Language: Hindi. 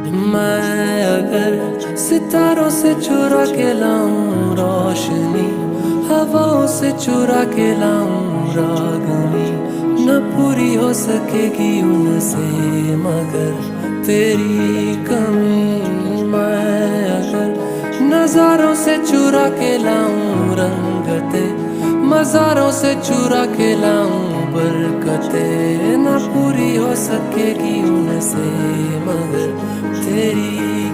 मैं अगर सितारों से चुरा के लाऊं रोशनी, हवाओं से चुरा के लाऊं रागनी, न पूरी हो सकेगी उनसे मगर तेरी कमी। मैं अगर नजारों से चुरा के लाऊं रंगते, मज़ारों से चुरा के लाऊं बरकते, न पूरी हो सकेगी उनसे मगर तेरी